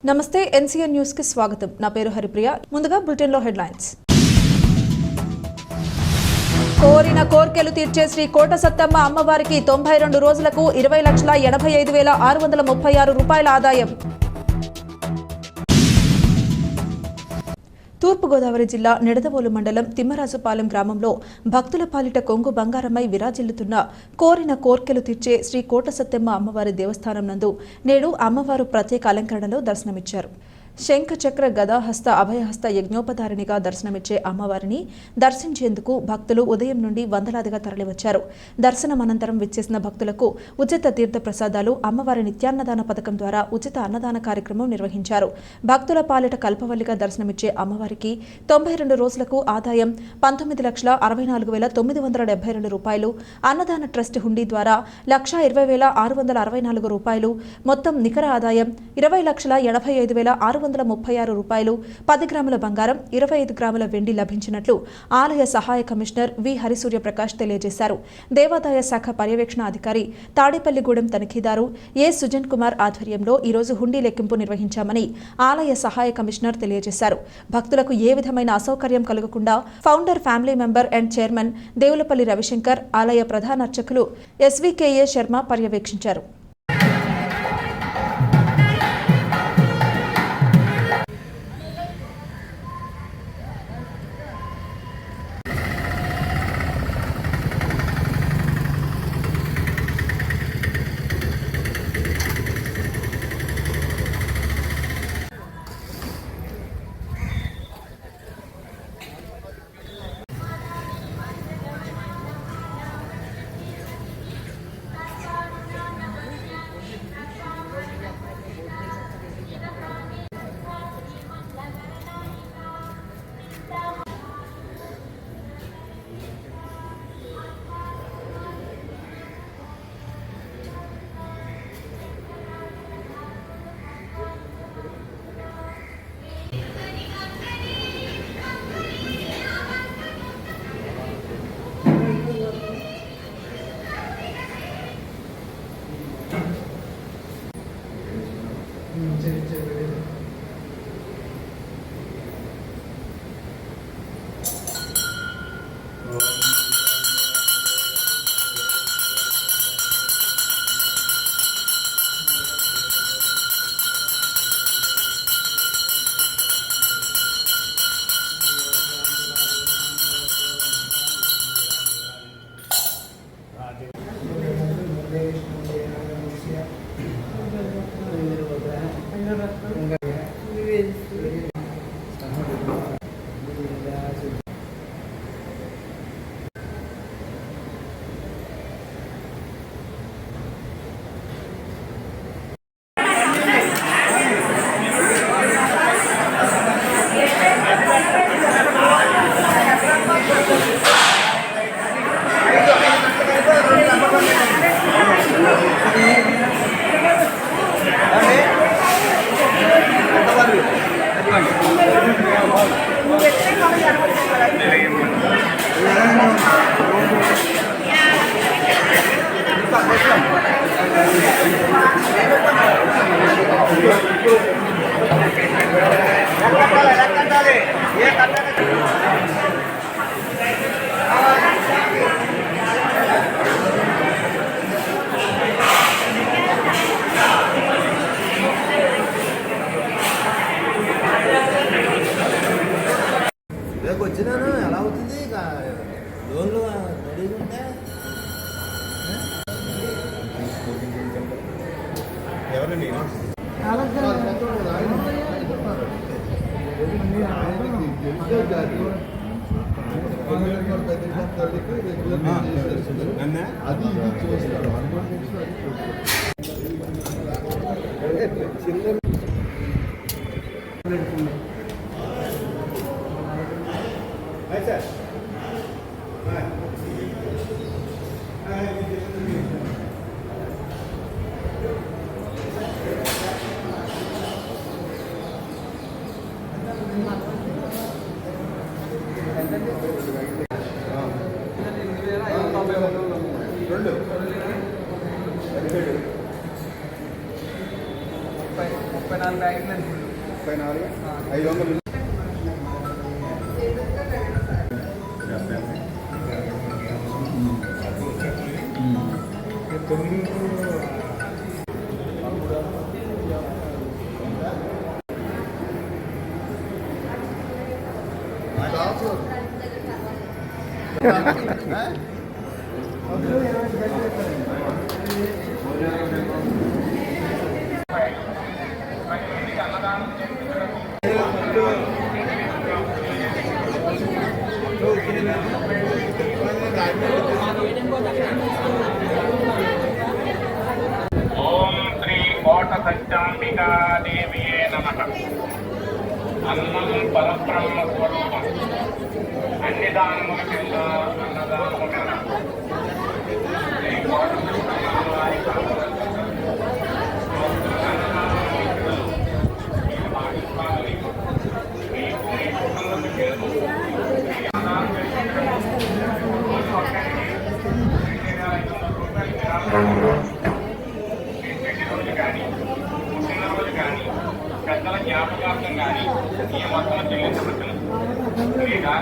నమస్తే NCN news కి స్వాగతం. నా పేరు హరిప్రియ. ముందుగా బులెటిన్ లో హెడ్లైన్స్. కోరిన కోర్కెలు తీర్చే శ్రీ కోట సత్తమ్మ అమ్మవారికి 92 రోజులకు 20,85,636 రూపాయల ఆదాయం. తూర్పుగోదావరి జిల్లా నిడదవోలు మండలం తిమ్మరాజుపాలెం గ్రామంలో భక్తుల పాలిట కొంగు బంగారమై విరాజిల్లుతున్న కోరిన కోర్కెలు తీర్చే శ్రీ కోట సత్తమ్మ అమ్మవారి దేవస్థానం నందు నేడు అమ్మవారు ప్రత్యేక అలంకరణలో దర్శనమిచ్చారు. శంఖ చక్ర గదాహస్త అభయహస్త యజ్ఞోపధారిణిగా దర్శనమిచ్చే అమ్మవారిని దర్శించేందుకు భక్తులు ఉదయం నుండి వందలాదిగా తరలివచ్చారు. దర్శనం అనంతరం విచ్చేసిన భక్తులకు ఉచిత తీర్థ ప్రసాదాలు, అమ్మవారి నిత్యాన్నదాన పథకం ద్వారా ఉచిత అన్నదాన కార్యక్రమం నిర్వహించారు. భక్తుల పాలిట కల్పవల్లిగా దర్శనమిచ్చే అమ్మవారికి 92 రోజులకు ఆదాయం 19,64,972 రూపాయలు, అన్నదాన ట్రస్ట్ హుండీ ద్వారా 1,20,664 రూపాయలు, మొత్తం నికర ఆదాయం 20,85,636 రూపాయలు, 10 గ్రాముల బంగారం, 25 గ్రాముల వెండి లభించినట్లు ఆలయ సహాయ కమిషనర్ వి హరిసూర్యప్రకాష్ తెలియజేశారు. దేవాదాయ శాఖ పర్యవేక్షణ అధికారి తాడేపల్లిగూడెం తనిఖీదారు ఏ సుజన్ కుమార్ ఆధ్వర్యంలో ఈరోజు హుండీ లెక్కింపు నిర్వహించామని ఆలయ సహాయ కమిషనర్ తెలియజేశారు. భక్తులకు ఏ విధమైన అసౌకర్యం కలగకుండా founder, family member and chairman Devulapalli Ravishankar, ఆలయ ప్రధాన అర్చకులు ఎస్వికేఏ శర్మ పర్యవేక్షించారు. వచ్చినాను ఎలా అవుతుంది లోన్లు రెడీగా ఉంటే ఎవరండి అది చూస్తాడు చిన్న 34 ప్యాకెట్లు అనుకుంటున్నాను. 500 ఓం శ్రీ కోట సత్యాంబికా దేవియే నమః. అన్నం పరబ్రహ్మ స్వరూపం. అన్ని దానముల కింద అన్నదానము కన్నా శ్రీ కోట సత్యమ్మ వారి రోజు కానీ పుట్టినరోజు కానీ పెద్దల జ్ఞాపకార్థం కానీ ఈ మొత్తం చెల్లించవచ్చును. లేదా